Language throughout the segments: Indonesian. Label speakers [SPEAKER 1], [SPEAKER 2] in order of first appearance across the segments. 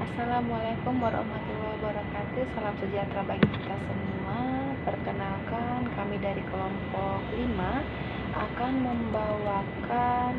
[SPEAKER 1] Assalamualaikum warahmatullahi wabarakatuh. Salam sejahtera bagi kita semua. Perkenalkan, kami dari kelompok 5 akan membawakan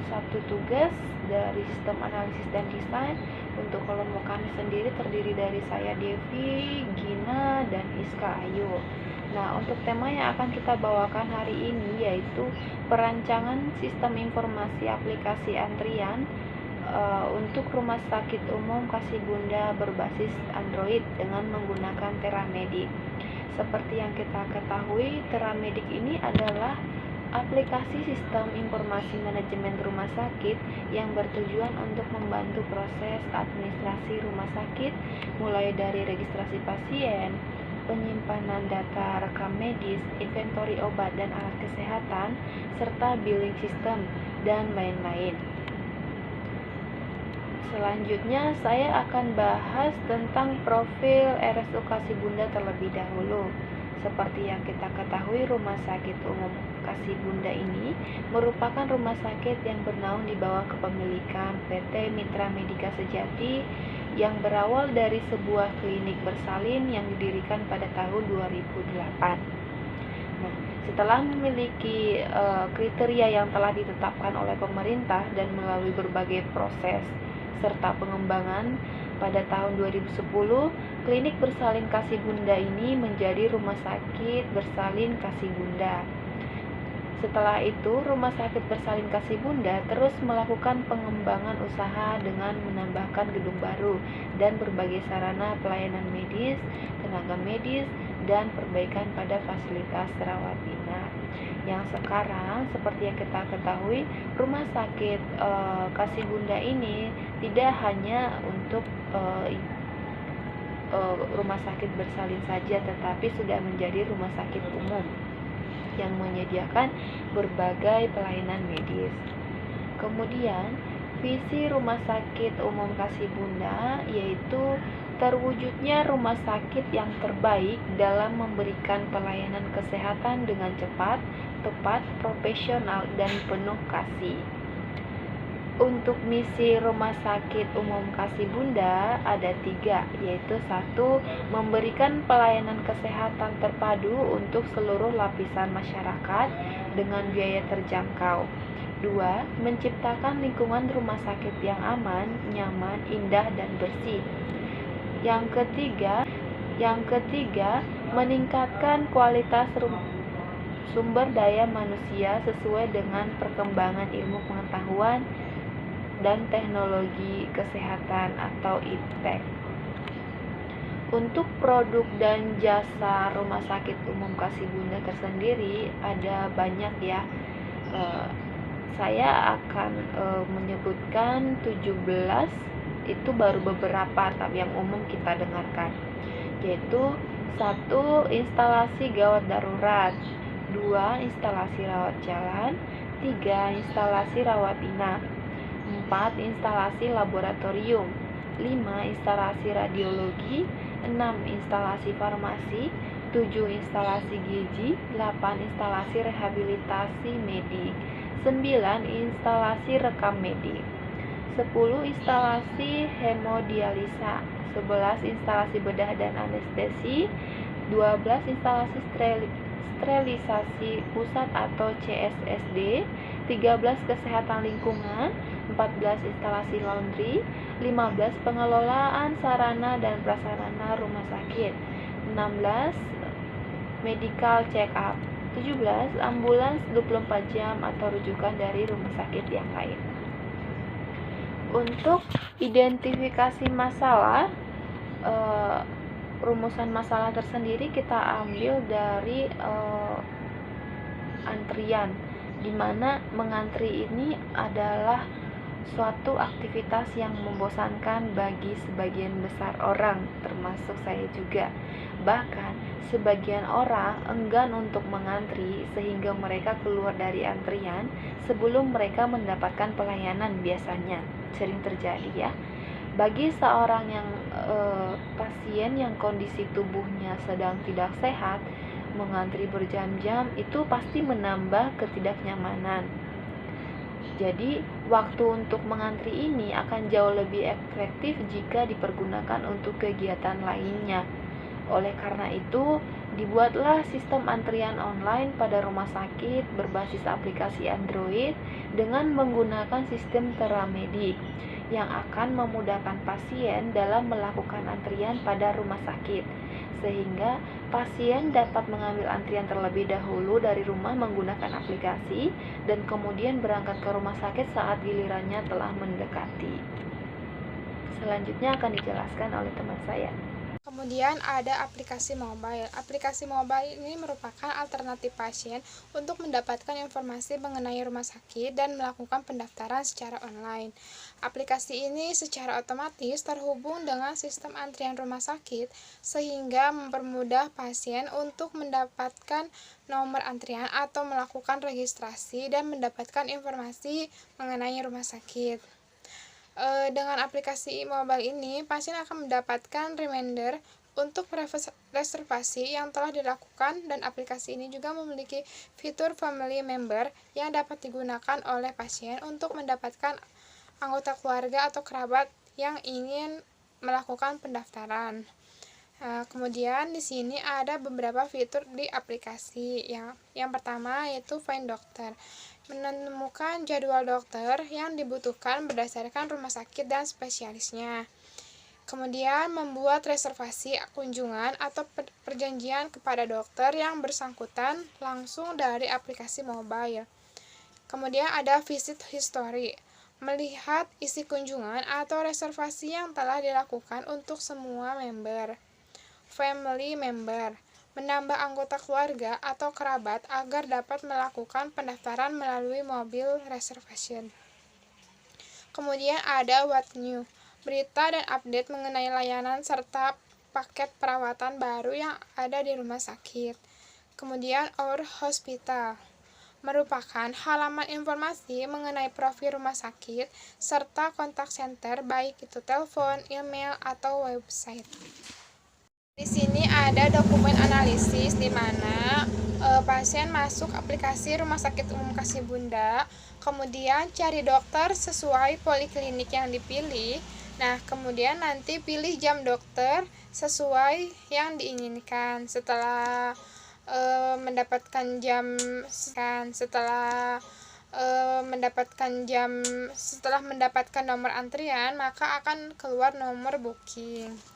[SPEAKER 1] satu tugas dari sistem analisis dan desain. Untuk kelompok kami sendiri terdiri dari saya Devi, Gina, dan Iska Ayu. Nah, untuk tema yang akan kita bawakan hari ini yaitu perancangan sistem informasi aplikasi antrian untuk Rumah Sakit Umum Kasih Bunda berbasis Android dengan menggunakan Teramedik. Seperti yang kita ketahui, Teramedik ini adalah aplikasi sistem informasi manajemen rumah sakit yang bertujuan untuk membantu proses administrasi rumah sakit, mulai dari registrasi pasien, penyimpanan data rekam medis, inventory obat dan alat kesehatan, serta billing system, dan lain-lain. Selanjutnya saya akan bahas tentang profil RSU Kasih Bunda terlebih dahulu. Seperti yang kita ketahui, Rumah Sakit Umum Kasih Bunda ini merupakan rumah sakit yang bernaung di bawah kepemilikan PT Mitra Medika Sejati yang berawal dari sebuah klinik bersalin yang didirikan pada tahun 2008. Nah, setelah memiliki kriteria yang telah ditetapkan oleh pemerintah dan melalui berbagai proses serta pengembangan, pada tahun 2010, klinik bersalin Kasih Bunda ini menjadi Rumah Sakit Bersalin Kasih Bunda. Setelah itu, Rumah Sakit Bersalin Kasih Bunda terus melakukan pengembangan usaha dengan menambahkan gedung baru dan berbagai sarana pelayanan medis, tenaga medis, dan perbaikan pada fasilitas rawat inap. Yang sekarang, seperti yang kita ketahui, Rumah Sakit Kasih Bunda ini tidak hanya untuk rumah sakit bersalin saja, tetapi sudah menjadi rumah sakit umum yang menyediakan berbagai pelayanan medis. Kemudian, visi Rumah Sakit Umum Kasih Bunda yaitu terwujudnya rumah sakit yang terbaik dalam memberikan pelayanan kesehatan dengan cepat, tepat, profesional, dan penuh kasih. Untuk misi Rumah Sakit Umum Kasih Bunda ada 3, yaitu 1. Memberikan pelayanan kesehatan terpadu untuk seluruh lapisan masyarakat dengan biaya terjangkau. 2. Menciptakan lingkungan rumah sakit yang aman, nyaman, indah, dan bersih. Yang ketiga, meningkatkan kualitas sumber daya manusia sesuai dengan perkembangan ilmu pengetahuan dan teknologi kesehatan atau IPTEK. Untuk produk dan jasa Rumah Sakit Umum Kasih Bunda tersendiri ada banyak ya. Saya akan menyebutkan 17, itu baru beberapa tapi yang umum kita dengarkan, yaitu 1. Instalasi gawat darurat, 2. Instalasi rawat jalan, 3. Instalasi rawat inap, 4. Instalasi laboratorium, 5. Instalasi radiologi, 6. Instalasi farmasi, 7. Instalasi gizi, 8. Instalasi rehabilitasi medik, 9. Instalasi rekam medik, 10. Instalasi hemodialisa, 11. Instalasi bedah dan anestesi, 12. Instalasi sterilisasi pusat atau CSSD, 13. Kesehatan lingkungan, 14. Instalasi laundry, 15. Pengelolaan sarana dan prasarana rumah sakit, 16. Medical check up, 17. Ambulans 24 jam atau rujukan dari rumah sakit yang lain. Untuk identifikasi masalah, rumusan masalah tersendiri kita ambil dari antrian, di mana mengantri ini adalah suatu aktivitas yang membosankan bagi sebagian besar orang, termasuk saya juga. Bahkan sebagian orang enggan untuk mengantri sehingga mereka keluar dari antrian sebelum mereka mendapatkan pelayanan. Biasanya sering terjadi ya. Bagi seorang yang pasien yang kondisi tubuhnya sedang tidak sehat, mengantri berjam-jam itu pasti menambah ketidaknyamanan. Jadi, waktu untuk mengantri ini akan jauh lebih efektif jika dipergunakan untuk kegiatan lainnya. Oleh karena itu, dibuatlah sistem antrian online pada rumah sakit berbasis aplikasi Android dengan menggunakan sistem Teramedik yang akan memudahkan pasien dalam melakukan antrian pada rumah sakit, sehingga pasien dapat mengambil antrian terlebih dahulu dari rumah menggunakan aplikasi dan kemudian berangkat ke rumah sakit saat gilirannya telah mendekati. Selanjutnya akan dijelaskan oleh teman saya.
[SPEAKER 2] Kemudian ada aplikasi mobile. Aplikasi mobile ini merupakan alternatif pasien untuk mendapatkan informasi mengenai rumah sakit dan melakukan pendaftaran secara online. Aplikasi ini secara otomatis terhubung dengan sistem antrian rumah sakit sehingga mempermudah pasien untuk mendapatkan nomor antrian atau melakukan registrasi dan mendapatkan informasi mengenai rumah sakit. Dengan aplikasi mobile ini, pasien akan mendapatkan reminder untuk reservasi yang telah dilakukan, dan aplikasi ini juga memiliki fitur family member yang dapat digunakan oleh pasien untuk mendapatkan anggota keluarga atau kerabat yang ingin melakukan pendaftaran. Kemudian di sini ada beberapa fitur di aplikasi. Yang pertama yaitu Find Doctor. Menemukan jadwal dokter yang dibutuhkan berdasarkan rumah sakit dan spesialisnya. Kemudian membuat reservasi kunjungan atau perjanjian kepada dokter yang bersangkutan langsung dari aplikasi mobile. Kemudian ada Visit History. Melihat isi kunjungan atau reservasi yang telah dilakukan untuk semua member. Family member. Menambah anggota keluarga atau kerabat agar dapat melakukan pendaftaran melalui mobil reservation. Kemudian ada What New, berita dan update mengenai layanan serta paket perawatan baru yang ada di rumah sakit. Kemudian Our Hospital, merupakan halaman informasi mengenai profil rumah sakit serta kontak center baik itu telepon, email, atau website. Di sini ada dokumen analisis di mana pasien masuk aplikasi Rumah Sakit Umum Kasih Bunda, kemudian cari dokter sesuai poliklinik yang dipilih. Nah, kemudian nanti pilih jam dokter sesuai yang diinginkan. Setelah mendapatkan nomor antrian, maka akan keluar nomor booking.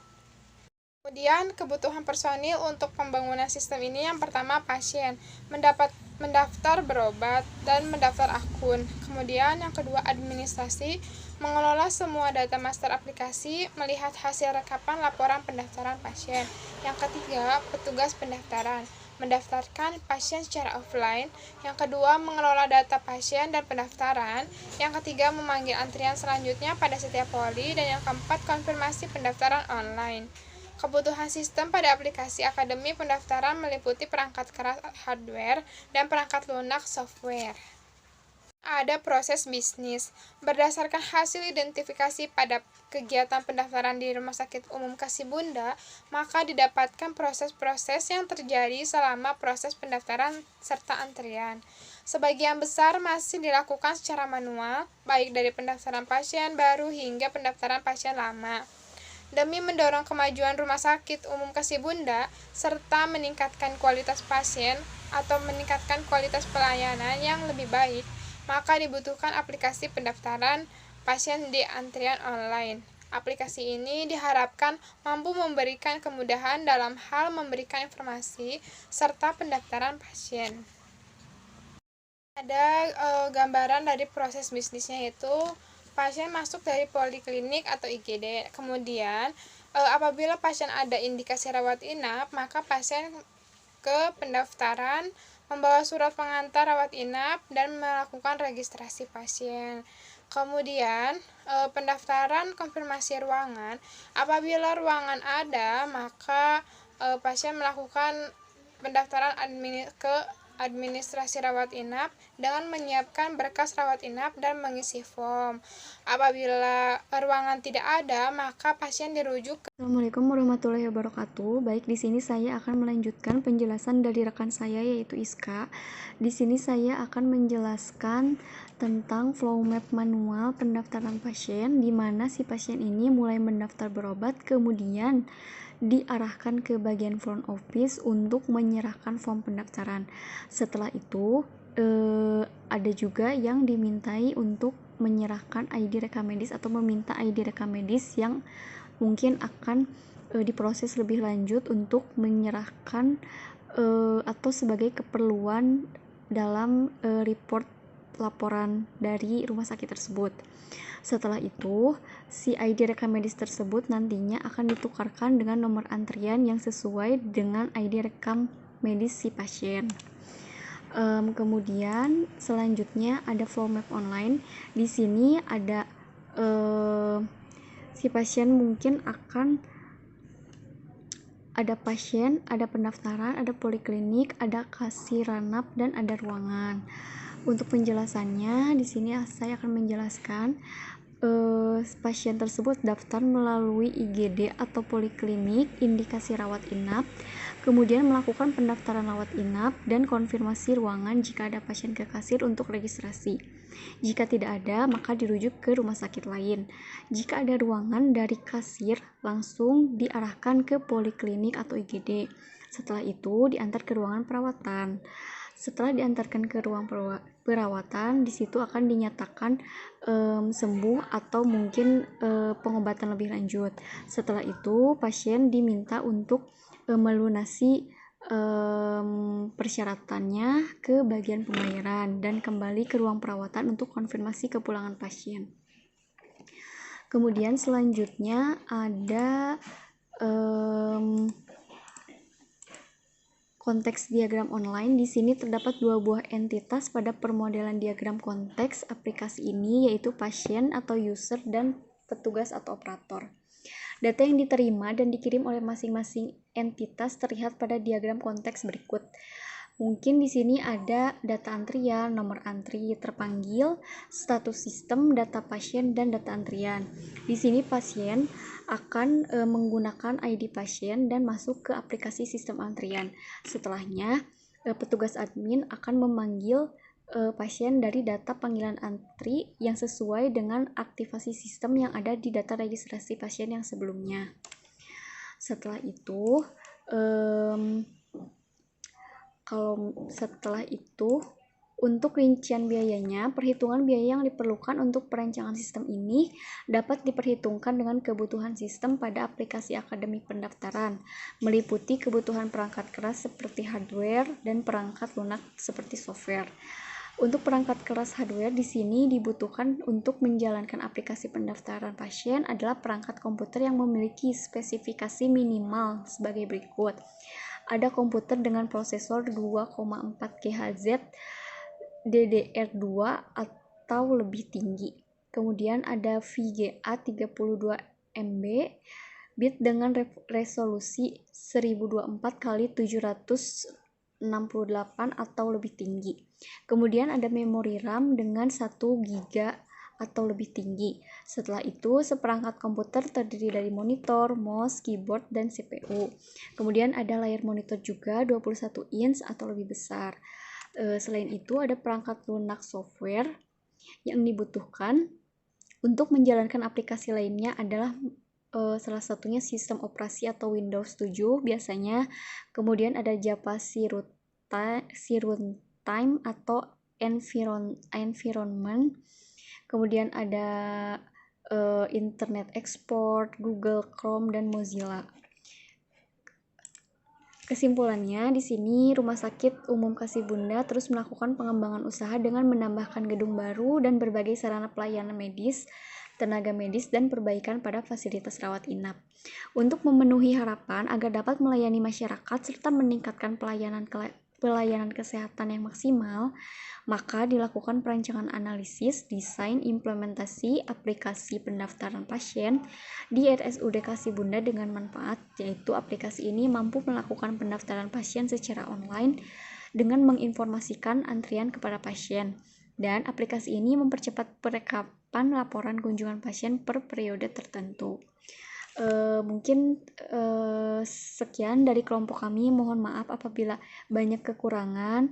[SPEAKER 2] Kemudian kebutuhan personil untuk pembangunan sistem ini, yang pertama pasien mendaftar berobat dan mendaftar akun. Kemudian yang kedua administrasi, mengelola semua data master aplikasi, melihat hasil rekapan laporan pendaftaran pasien. Yang ketiga petugas pendaftaran, mendaftarkan pasien secara offline. Yang kedua mengelola data pasien dan pendaftaran. Yang ketiga memanggil antrian selanjutnya pada setiap poli, dan yang keempat konfirmasi pendaftaran online. Kebutuhan sistem pada aplikasi akademi pendaftaran meliputi perangkat keras hardware dan perangkat lunak software. Ada proses bisnis. Berdasarkan hasil identifikasi pada kegiatan pendaftaran di Rumah Sakit Umum Kasih Bunda, maka didapatkan proses-proses yang terjadi selama proses pendaftaran serta antrian. Sebagian besar masih dilakukan secara manual, baik dari pendaftaran pasien baru hingga pendaftaran pasien lama. Demi mendorong kemajuan Rumah Sakit Umum Kasih Bunda serta meningkatkan kualitas pasien atau meningkatkan kualitas pelayanan yang lebih baik, maka dibutuhkan aplikasi pendaftaran pasien di antrian online. Aplikasi ini diharapkan mampu memberikan kemudahan dalam hal memberikan informasi serta pendaftaran pasien. Ada gambaran dari proses bisnisnya, yaitu pasien masuk dari poliklinik atau IGD. Kemudian apabila pasien ada indikasi rawat inap, maka pasien ke pendaftaran membawa surat pengantar rawat inap dan melakukan registrasi pasien. Kemudian pendaftaran konfirmasi ruangan. Apabila ruangan ada, maka pasien melakukan pendaftaran ke administrasi rawat inap dengan menyiapkan berkas rawat inap dan mengisi form. Apabila ruangan tidak ada, maka pasien dirujuk ke
[SPEAKER 1] Assalamualaikum warahmatullahi wabarakatuh. Baik, di sini saya akan melanjutkan penjelasan dari rekan saya yaitu Iska. Di sini saya akan menjelaskan tentang flow map manual pendaftaran pasien, di mana si pasien ini mulai mendaftar berobat, kemudian diarahkan ke bagian front office untuk menyerahkan form pendaftaran. Setelah itu ada juga yang dimintai untuk menyerahkan ID rekam medis atau meminta ID rekam medis yang mungkin akan diproses lebih lanjut untuk menyerahkan atau sebagai keperluan dalam report laporan dari rumah sakit tersebut. Setelah itu, si ID rekam medis tersebut nantinya akan ditukarkan dengan nomor antrian yang sesuai dengan ID rekam medis si pasien. Kemudian selanjutnya ada flow map online. Di sini ada si pasien mungkin akan ada pasien, ada pendaftaran, ada poliklinik, ada kasir ranap, dan ada ruangan. Untuk penjelasannya, di sini saya akan menjelaskan pasien tersebut daftar melalui IGD atau poliklinik, indikasi rawat inap, kemudian melakukan pendaftaran rawat inap dan konfirmasi ruangan jika ada pasien ke kasir untuk registrasi. Jika tidak ada, maka dirujuk ke rumah sakit lain. Jika ada ruangan dari kasir, langsung diarahkan ke poliklinik atau IGD. Setelah itu, diantar ke ruangan perawatan. Setelah diantarkan ke ruang perawatan, di situ akan dinyatakan sembuh atau mungkin pengobatan lebih lanjut. Setelah itu, pasien diminta untuk melunasi persyaratannya ke bagian pembayaran dan kembali ke ruang perawatan untuk konfirmasi kepulangan pasien. Kemudian selanjutnya ada konteks diagram online. Di sini terdapat dua buah entitas pada permodelan diagram konteks aplikasi ini, yaitu pasien atau user dan petugas atau operator. Data yang diterima dan dikirim oleh masing-masing entitas terlihat pada diagram konteks berikut. Mungkin di sini ada data antrian, nomor antri terpanggil, status sistem, data pasien, dan data antrian. Di sini pasien akan menggunakan ID pasien dan masuk ke aplikasi sistem antrian. Setelahnya, petugas admin akan memanggil pasien dari data panggilan antri yang sesuai dengan aktivasi sistem yang ada di data registrasi pasien yang sebelumnya. Setelah itu, untuk rincian biayanya, perhitungan biaya yang diperlukan untuk perancangan sistem ini dapat diperhitungkan dengan kebutuhan sistem pada aplikasi akademik pendaftaran, meliputi kebutuhan perangkat keras seperti hardware dan perangkat lunak seperti software. Untuk perangkat keras hardware di sini dibutuhkan untuk menjalankan aplikasi pendaftaran pasien adalah perangkat komputer yang memiliki spesifikasi minimal sebagai berikut. Ada komputer dengan prosesor 2,4 GHz DDR2 atau lebih tinggi. Kemudian ada VGA 32 MB bit dengan resolusi 1024 x 768 atau lebih tinggi. Kemudian ada memori RAM dengan 1 GB atau lebih tinggi. Setelah itu, seperangkat komputer terdiri dari monitor, mouse, keyboard, dan CPU. Kemudian ada layar monitor juga 21 inch atau lebih besar. Selain itu, ada perangkat lunak software yang dibutuhkan untuk menjalankan aplikasi lainnya adalah salah satunya sistem operasi atau Windows 7 biasanya. Kemudian ada Java Runtime atau environment. Kemudian ada Internet Export, Google Chrome, dan Mozilla. Kesimpulannya, di sini Rumah Sakit Umum Kasih Bunda terus melakukan pengembangan usaha dengan menambahkan gedung baru dan berbagai sarana pelayanan medis, tenaga medis, dan perbaikan pada fasilitas rawat inap. Untuk memenuhi harapan agar dapat melayani masyarakat serta meningkatkan pelayanan kesehatan yang maksimal, maka dilakukan perancangan analisis, desain, implementasi aplikasi pendaftaran pasien di RSUD Kasih Bunda dengan manfaat, yaitu aplikasi ini mampu melakukan pendaftaran pasien secara online
[SPEAKER 3] dengan menginformasikan antrian kepada pasien. Dan aplikasi ini mempercepat perekapan laporan kunjungan pasien per periode tertentu. Mungkin sekian dari kelompok kami. Mohon maaf apabila banyak kekurangan.